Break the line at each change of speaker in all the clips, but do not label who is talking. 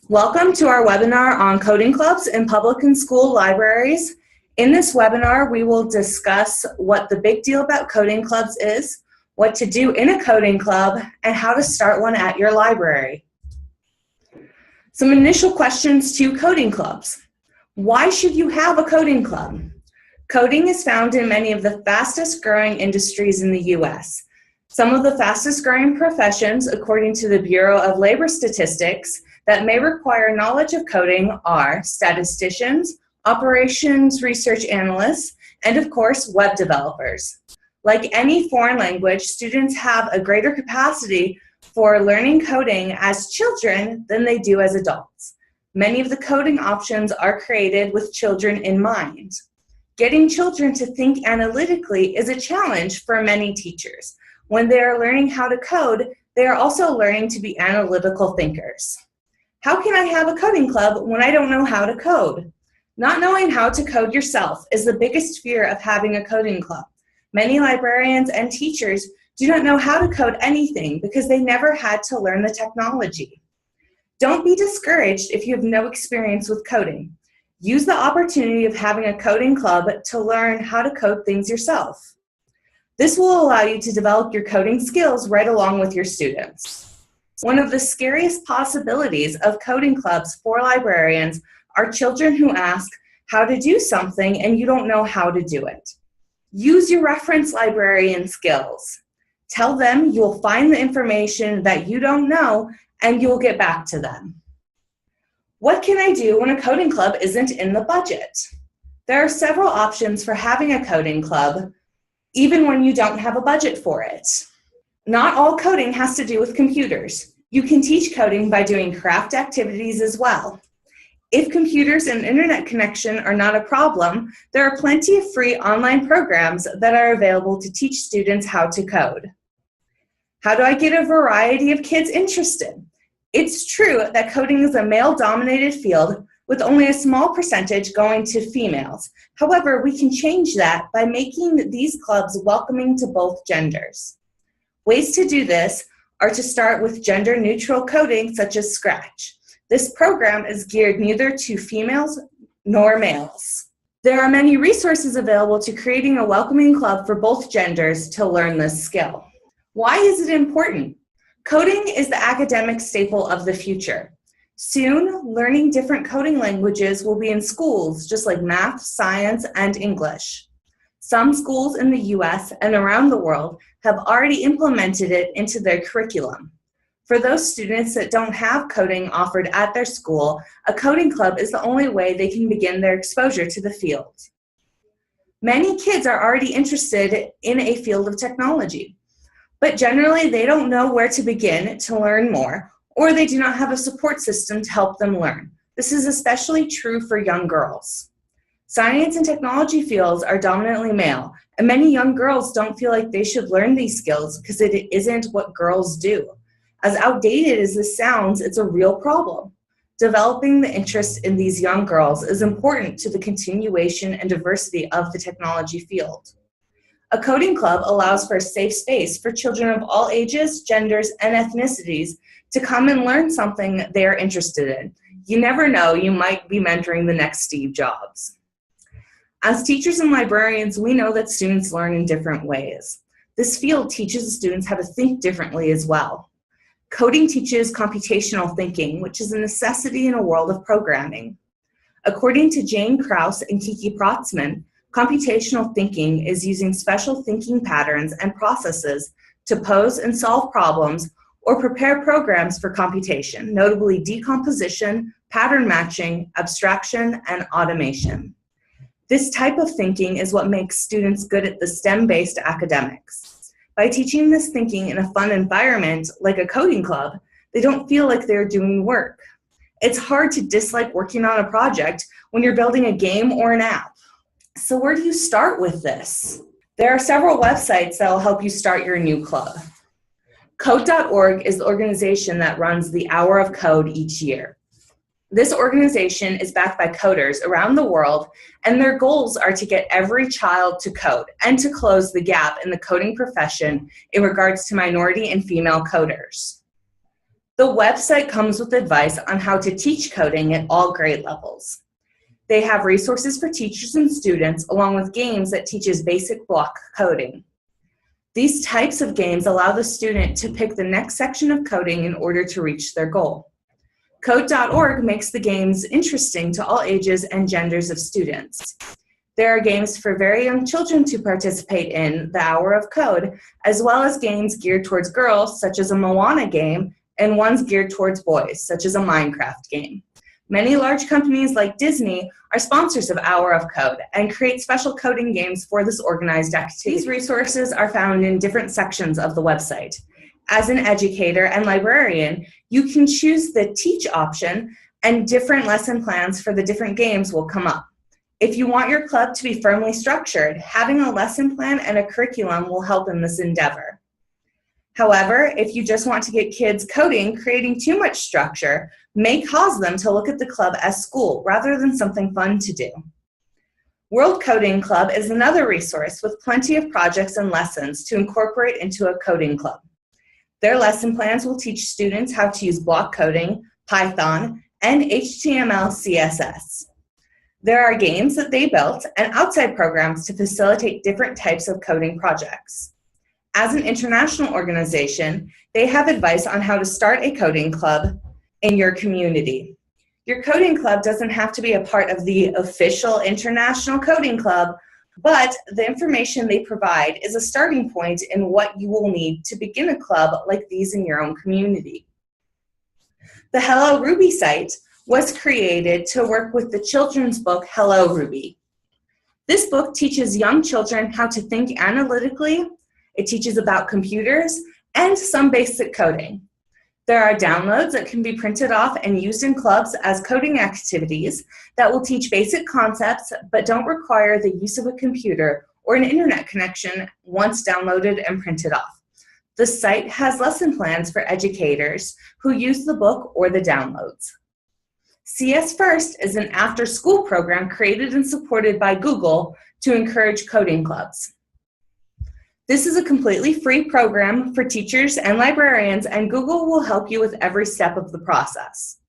Welcome to our webinar on coding clubs in public and school libraries. In this webinar, we will discuss what the big deal about coding clubs is, what to do in a coding club, and how to start one at your library. Some initial questions to coding clubs. Why should you have a coding club? Coding is found in many of the fastest growing industries in the U.S. Some of the fastest growing professions, according to the Bureau of Labor Statistics, that may require knowledge of coding are statisticians, operations research analysts, and of course, web developers. Like any foreign language, students have a greater capacity for learning coding as children than they do as adults. Many of the coding options are created with children in mind. Getting children to think analytically is a challenge for many teachers. When they are learning how to code, they are also learning to be analytical thinkers. How can I have a coding club when I don't know how to code? Not knowing how to code yourself is the biggest fear of having a coding club. Many librarians and teachers do not know how to code anything because they never had to learn the technology. Don't be discouraged if you have no experience with coding. Use the opportunity of having a coding club to learn how to code things yourself. This will allow you to develop your coding skills right along with your students. One of the scariest possibilities of coding clubs for librarians are children who ask how to do something and you don't know how to do it. Use your reference librarian skills. Tell them you'll find the information that you don't know and you'll get back to them. What can I do when a coding club isn't in the budget? There are several options for having a coding club, even when you don't have a budget for it. Not all coding has to do with computers. You can teach coding by doing craft activities as well. If computers and internet connection are not a problem, there are plenty of free online programs that are available to teach students how to code. How do I get a variety of kids interested? It's true that coding is a male-dominated field with only a small percentage going to females. However, we can change that by making these clubs welcoming to both genders. Ways to do this are to start with gender-neutral coding such as Scratch. This program is geared neither to females nor males. There are many resources available to creating a welcoming club for both genders to learn this skill. Why is it important? Coding is the academic staple of the future. Soon, learning different coding languages will be in schools, just like math, science, and English. Some schools in the US and around the world have already implemented it into their curriculum. For those students that don't have coding offered at their school, a coding club is the only way they can begin their exposure to the field. Many kids are already interested in a field of technology, but generally they don't know where to begin to learn more, or they do not have a support system to help them learn. This is especially true for young girls. Science and technology fields are dominantly male, and many young girls don't feel like they should learn these skills because it isn't what girls do. As outdated as this sounds, it's a real problem. Developing the interest in these young girls is important to the continuation and diversity of the technology field. A coding club allows for a safe space for children of all ages, genders, and ethnicities to come and learn something they're interested in. You never know, you might be mentoring the next Steve Jobs. As teachers and librarians, we know that students learn in different ways. This field teaches students how to think differently as well. Coding teaches computational thinking, which is a necessity in a world of programming. According to Jane Krause and Kiki Protzman, computational thinking is using special thinking patterns and processes to pose and solve problems or prepare programs for computation, notably decomposition, pattern matching, abstraction, and automation. This type of thinking is what makes students good at the STEM-based academics. By teaching this thinking in a fun environment, like a coding club, they don't feel like they're doing work. It's hard to dislike working on a project when you're building a game or an app. So where do you start with this? There are several websites that will help you start your new club. Code.org is the organization that runs the Hour of Code each year. This organization is backed by coders around the world, and their goals are to get every child to code and to close the gap in the coding profession in regards to minority and female coders. The website comes with advice on how to teach coding at all grade levels. They have resources for teachers and students, along with games that teaches basic block coding. These types of games allow the student to pick the next section of coding in order to reach their goal. Code.org makes the games interesting to all ages and genders of students. There are games for very young children to participate in the Hour of Code, as well as games geared towards girls, such as a Moana game, and ones geared towards boys, such as a Minecraft game. Many large companies like Disney are sponsors of Hour of Code and create special coding games for this organized activity. These resources are found in different sections of the website. As an educator and librarian, you can choose the Teach option, and different lesson plans for the different games will come up. If you want your club to be firmly structured, having a lesson plan and a curriculum will help in this endeavor. However, if you just want to get kids coding, creating too much structure may cause them to look at the club as school rather than something fun to do. World Coding Club is another resource with plenty of projects and lessons to incorporate into a coding club. Their lesson plans will teach students how to use block coding, Python, and HTML, CSS. There are games that they built and outside programs to facilitate different types of coding projects. As an international organization, they have advice on how to start a coding club in your community. Your coding club doesn't have to be a part of the official International Coding Club, but the information they provide is a starting point in what you will need to begin a club like these in your own community. The Hello Ruby site was created to work with the children's book Hello Ruby. This book teaches young children how to think analytically. It teaches about computers and some basic coding. There are downloads that can be printed off and used in clubs as coding activities that will teach basic concepts but don't require the use of a computer or an internet connection once downloaded and printed off. The site has lesson plans for educators who use the book or the downloads. CS First is an after-school program created and supported by Google to encourage coding clubs. This is a completely free program for teachers and librarians, and Google will help you with every step of the process.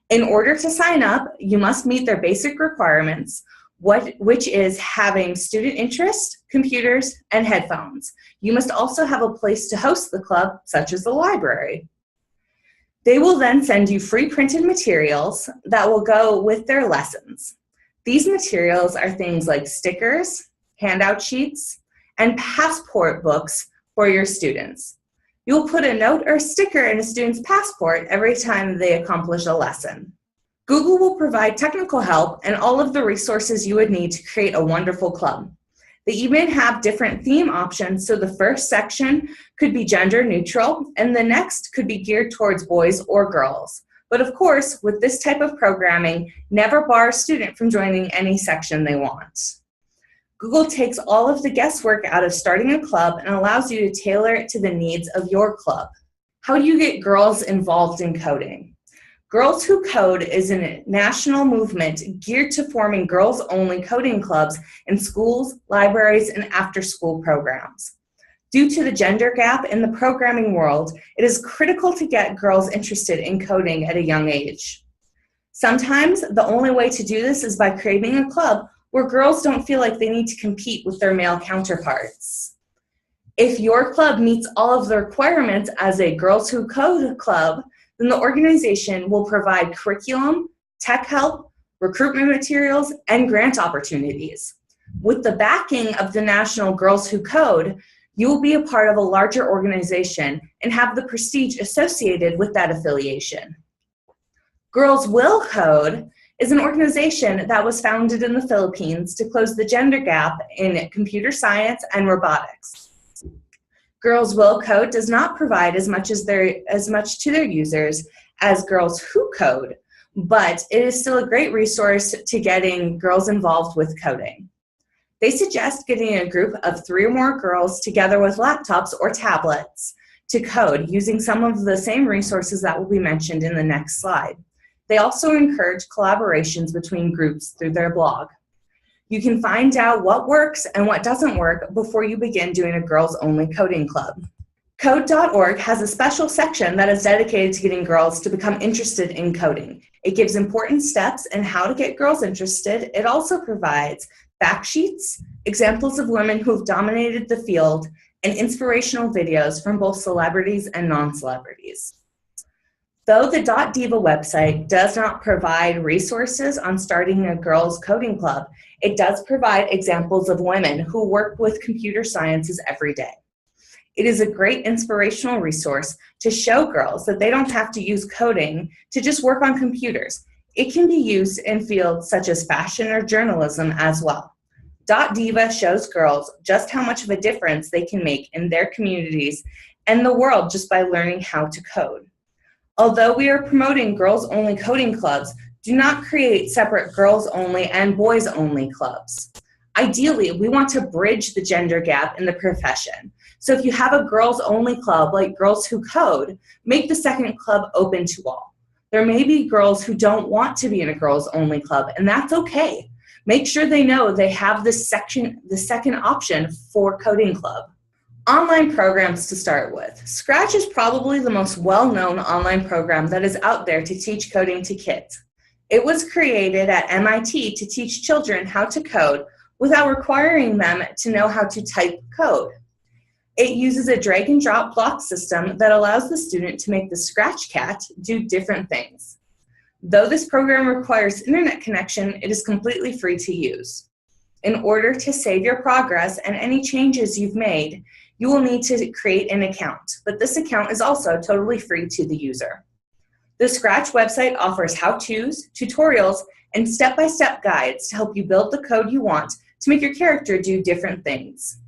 In order to sign up, you must meet their basic requirements, which is having student interest, computers, and headphones. You must also have a place to host the club, such as the library. They will then send you free printed materials that will go with their lessons. These materials are things like stickers, handout sheets, and passport books for your students. You'll put a note or sticker in a student's passport every time they accomplish a lesson. Google will provide technical help and all of the resources you would need to create a wonderful club. They even have different theme options, so the first section could be gender neutral, and the next could be geared towards boys or girls. But of course, with this type of programming, never bar a student from joining any section they want. Google takes all of the guesswork out of starting a club and allows you to tailor it to the needs of your club. How do you get girls involved in coding? Girls Who Code is a national movement geared to forming girls-only coding clubs in schools, libraries, and after-school programs. Due to the gender gap in the programming world, it is critical to get girls interested in coding at a young age. Sometimes the only way to do this is by creating a club where girls don't feel like they need to compete with their male counterparts. If your club meets all of the requirements as a Girls Who Code club, then the organization will provide curriculum, tech help, recruitment materials, and grant opportunities. With the backing of the National Girls Who Code, you will be a part of a larger organization and have the prestige associated with that affiliation. Girls Will Code is an organization that was founded in the Philippines to close the gender gap in computer science and robotics. Girls Will Code does not provide as much to their users as Girls Who Code, but it is still a great resource to getting girls involved with coding. They suggest getting a group of 3 or more girls together with laptops or tablets to code using some of the same resources that will be mentioned in the next slide. They also encourage collaborations between groups through their blog. You can find out what works and what doesn't work before you begin doing a girls-only coding club. Code.org has a special section that is dedicated to getting girls to become interested in coding. It gives important steps in how to get girls interested. It also provides fact sheets, examples of women who have dominated the field, and inspirational videos from both celebrities and non-celebrities. Though the .diva website does not provide resources on starting a girls' coding club, it does provide examples of women who work with computer sciences every day. It is a great inspirational resource to show girls that they don't have to use coding to just work on computers. It can be used in fields such as fashion or journalism as well. .diva shows girls just how much of a difference they can make in their communities and the world just by learning how to code. Although we are promoting girls-only coding clubs, do not create separate girls-only and boys-only clubs. Ideally, we want to bridge the gender gap in the profession. So if you have a girls-only club like Girls Who Code, make the second club open to all. There may be girls who don't want to be in a girls-only club, and that's okay. Make sure they know they have the second option for coding club. Online programs to start with. Scratch is probably the most well-known online program that is out there to teach coding to kids. It was created at MIT to teach children how to code without requiring them to know how to type code. It uses a drag and drop block system that allows the student to make the Scratch cat do different things. Though this program requires internet connection, it is completely free to use. In order to save your progress and any changes you've made, you will need to create an account, but this account is also totally free to the user. The Scratch website offers how-tos, tutorials, and step-by-step guides to help you build the code you want to make your character do different things.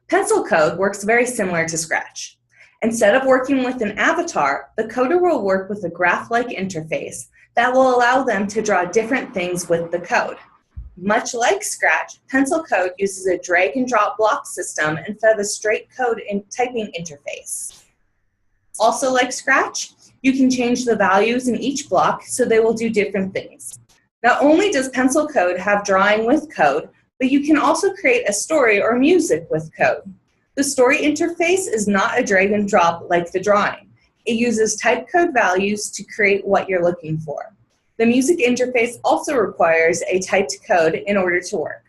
Pencil code works very similar to Scratch. Instead of working with an avatar, the coder will work with a graph-like interface that will allow them to draw different things with the code. Much like Scratch, Pencil code uses a drag and drop block system instead of a straight code and typing interface. Also like Scratch, you can change the values in each block so they will do different things. Not only does Pencil code have drawing with code, but you can also create a story or music with code. The story interface is not a drag and drop like the drawing. It uses type code values to create what you're looking for. The music interface also requires a typed code in order to work.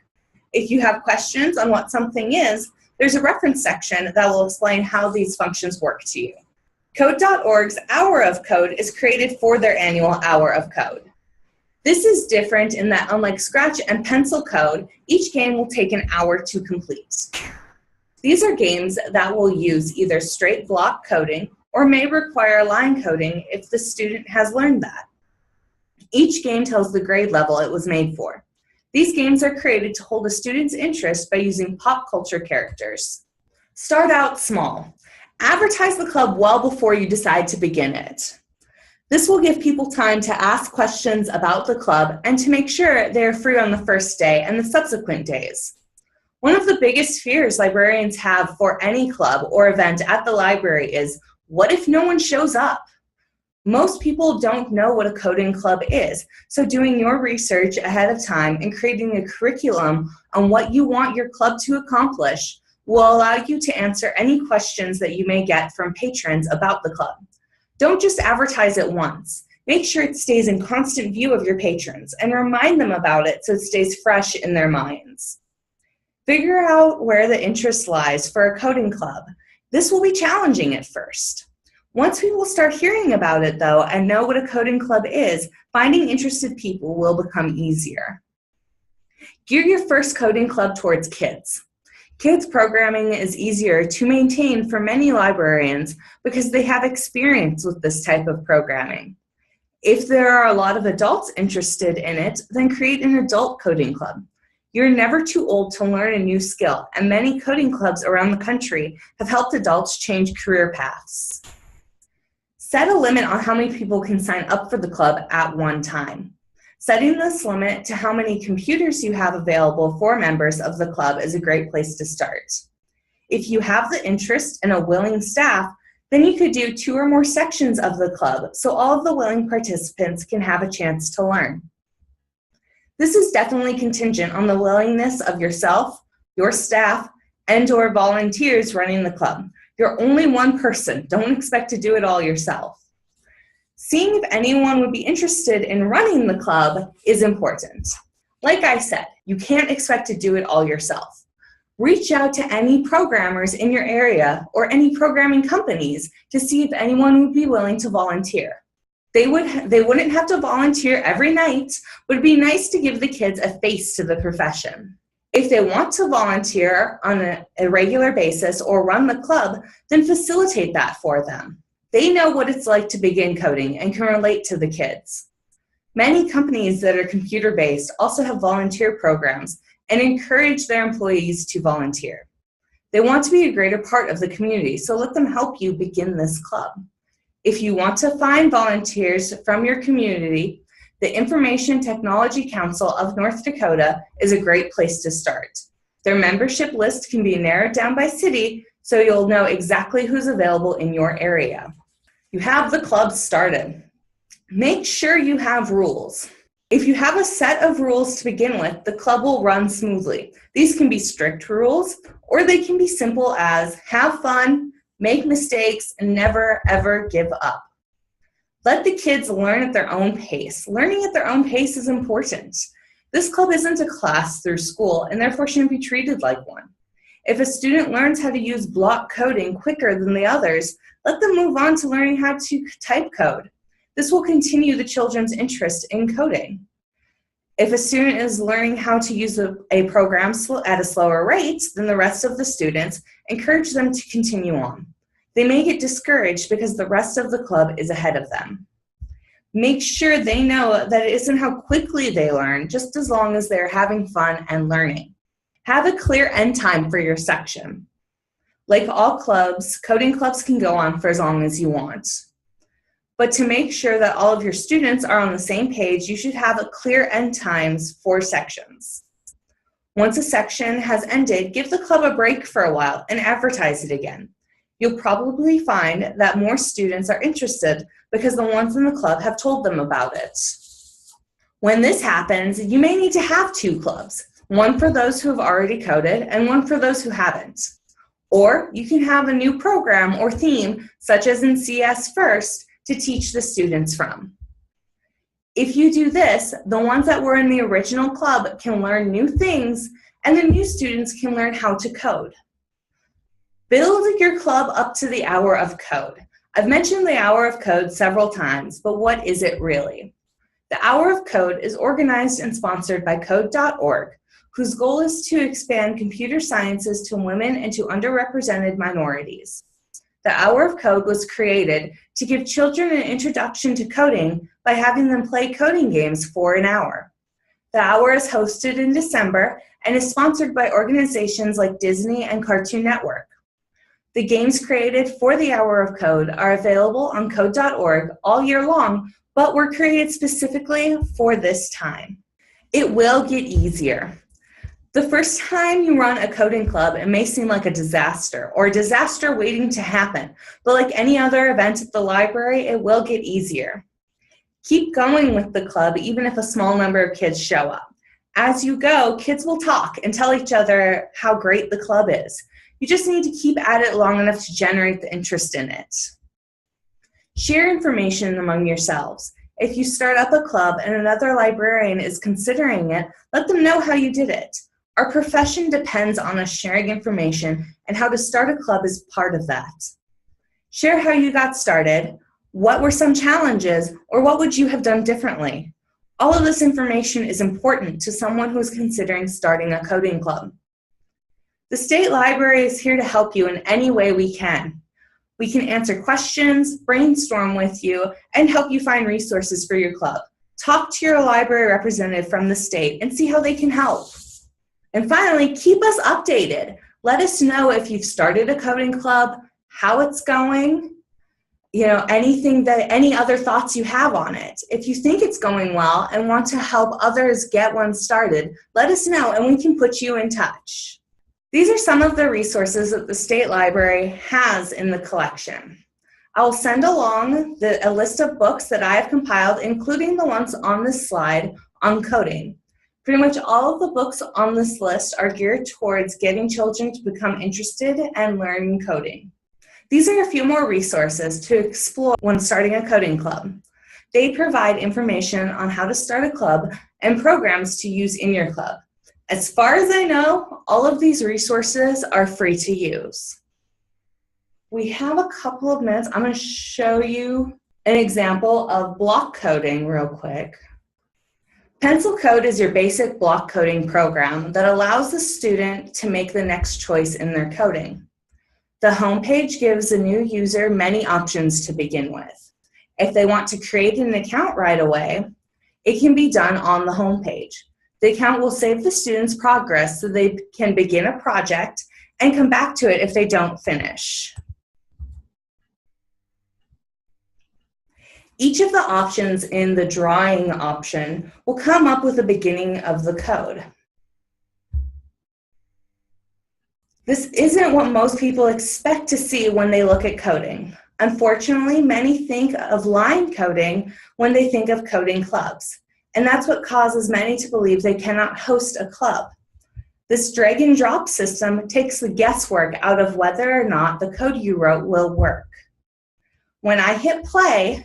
If you have questions on what something is, there's a reference section that will explain how these functions work to you. Code.org's Hour of Code is created for their annual Hour of Code. This is different in that unlike Scratch and Pencil code, each game will take an hour to complete. These are games that will use either straight block coding or may require line coding if the student has learned that. Each game tells the grade level it was made for. These games are created to hold a student's interest by using pop culture characters. Start out small. Advertise the club well before you decide to begin it. This will give people time to ask questions about the club and to make sure they are free on the first day and the subsequent days. One of the biggest fears librarians have for any club or event at the library is, what if no one shows up? Most people don't know what a coding club is, so doing your research ahead of time and creating a curriculum on what you want your club to accomplish will allow you to answer any questions that you may get from patrons about the club. Don't just advertise it once. Make sure it stays in constant view of your patrons and remind them about it so it stays fresh in their minds. Figure out where the interest lies for a coding club. This will be challenging at first. Once people start hearing about it, though, and know what a coding club is, finding interested people will become easier. Gear your first coding club towards kids. Kids programming is easier to maintain for many librarians because they have experience with this type of programming. If there are a lot of adults interested in it, then create an adult coding club. You're never too old to learn a new skill, and many coding clubs around the country have helped adults change career paths. Set a limit on how many people can sign up for the club at one time. Setting this limit to how many computers you have available for members of the club is a great place to start. If you have the interest and a willing staff, then you could do 2 or more sections of the club so all of the willing participants can have a chance to learn. This is definitely contingent on the willingness of yourself, your staff, and/or volunteers running the club. You're only one person. Don't expect to do it all yourself. Seeing if anyone would be interested in running the club is important. Like I said, you can't expect to do it all yourself. Reach out to any programmers in your area or any programming companies to see if anyone would be willing to volunteer. They wouldn't have to volunteer every night, but it'd be nice to give the kids a face to the profession. If they want to volunteer on a regular basis or run the club, then facilitate that for them. They know what it's like to begin coding and can relate to the kids. Many companies that are computer-based also have volunteer programs and encourage their employees to volunteer. They want to be a greater part of the community, so let them help you begin this club. If you want to find volunteers from your community, the Information Technology Council of North Dakota is a great place to start. Their membership list can be narrowed down by city, so you'll know exactly who's available in your area. You have the club started. Make sure you have rules. If you have a set of rules to begin with, the club will run smoothly. These can be strict rules, or they can be simple as have fun, make mistakes, and never ever give up. Let the kids learn at their own pace. Learning at their own pace is important. This club isn't a class through school and therefore shouldn't be treated like one. If a student learns how to use block coding quicker than the others, let them move on to learning how to type code. This will continue the children's interest in coding. If a student is learning how to use a program at a slower rate than the rest of the students, encourage them to continue on. They may get discouraged because the rest of the club is ahead of them. Make sure they know that it isn't how quickly they learn, just as long as they're having fun and learning. Have a clear end time for your section. Like all clubs, coding clubs can go on for as long as you want. But to make sure that all of your students are on the same page, you should have a clear end times for sections. Once a section has ended, give the club a break for a while and advertise it again. You'll probably find that more students are interested because the ones in the club have told them about it. When this happens, you may need to have two clubs, one for those who have already coded and one for those who haven't. Or you can have a new program or theme, such as in CS First, to teach the students from. If you do this, the ones that were in the original club can learn new things, and the new students can learn how to code. Build your club up to the hour of code. I've mentioned the hour of code several times, but what is it really? The hour of code is organized and sponsored by Code.org, whose goal is to expand computer sciences to women and to underrepresented minorities. The Hour of Code was created to give children an introduction to coding by having them play coding games for an hour. The hour is hosted in December and is sponsored by organizations like Disney and Cartoon Network. The games created for the Hour of Code are available on Code.org all year long, but were created specifically for this time. It will get easier. The first time you run a coding club, it may seem like a disaster or a disaster waiting to happen, but like any other event at the library, it will get easier. Keep going with the club even if a small number of kids show up. As you go, kids will talk and tell each other how great the club is. You just need to keep at it long enough to generate the interest in it. Share information among yourselves. If you start up a club and another librarian is considering it, let them know how you did it. Our profession depends on us sharing information, and how to start a club is part of that. Share how you got started, what were some challenges, or what would you have done differently? All of this information is important to someone who is considering starting a coding club. The State Library is here to help you in any way we can. We can answer questions, brainstorm with you, and help you find resources for your club. Talk to your library representative from the state and see how they can help. And finally, keep us updated. Let us know if you've started a coding club, how it's going, any other thoughts you have on it. If you think it's going well and want to help others get one started, let us know and we can put you in touch. These are some of the resources that the State Library has in the collection. I will send along a list of books that I have compiled, including the ones on this slide on coding. Pretty much all of the books on this list are geared towards getting children to become interested and learning coding. These are a few more resources to explore when starting a coding club. They provide information on how to start a club and programs to use in your club. As far as I know, all of these resources are free to use. We have a couple of minutes. I'm going to show you an example of block coding real quick. Pencil Code is your basic block coding program that allows the student to make the next choice in their coding. The homepage gives a new user many options to begin with. If they want to create an account right away, it can be done on the homepage. The account will save the student's progress so they can begin a project and come back to it if they don't finish. Each of the options in the drawing option will come up with the beginning of the code. This isn't what most people expect to see when they look at coding. Unfortunately, many think of line coding when they think of coding clubs, and that's what causes many to believe they cannot host a club. This drag and drop system takes the guesswork out of whether or not the code you wrote will work. When I hit play,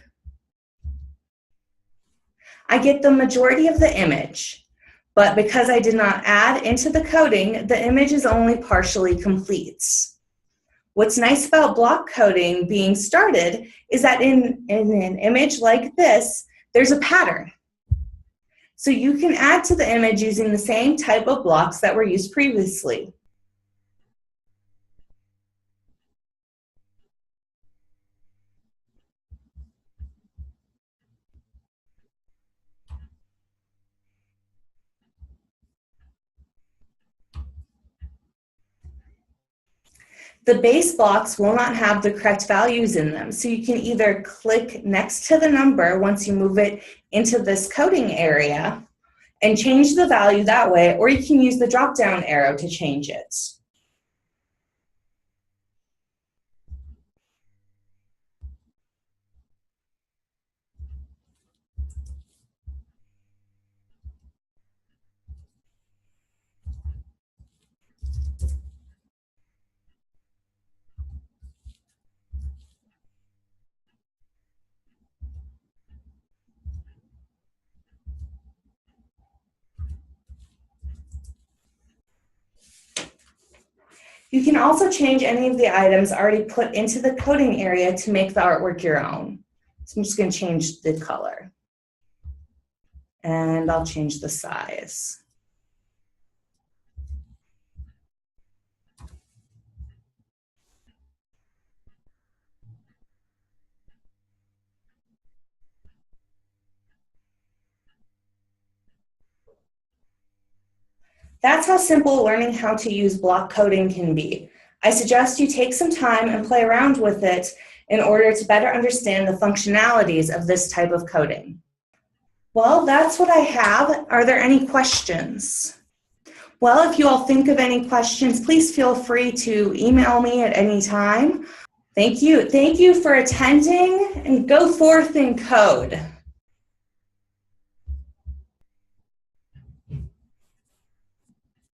I get the majority of the image, but because I did not add into the coding, the image is only partially complete. What's nice about block coding being started is that in an image like this, there's a pattern. So you can add to the image using the same type of blocks that were used previously. The base blocks will not have the correct values in them, so you can either click next to the number once you move it into this coding area and change the value that way, or you can use the drop-down arrow to change it. You can also change any of the items already put into the coding area to make the artwork your own. So I'm just going to change the color. And I'll change the size. That's how simple learning how to use block coding can be. I suggest you take some time and play around with it in order to better understand the functionalities of this type of coding. Well, that's what I have. Are there any questions? Well, if you all think of any questions, please feel free to email me at any time. Thank you. Thank you for attending, and go forth and code.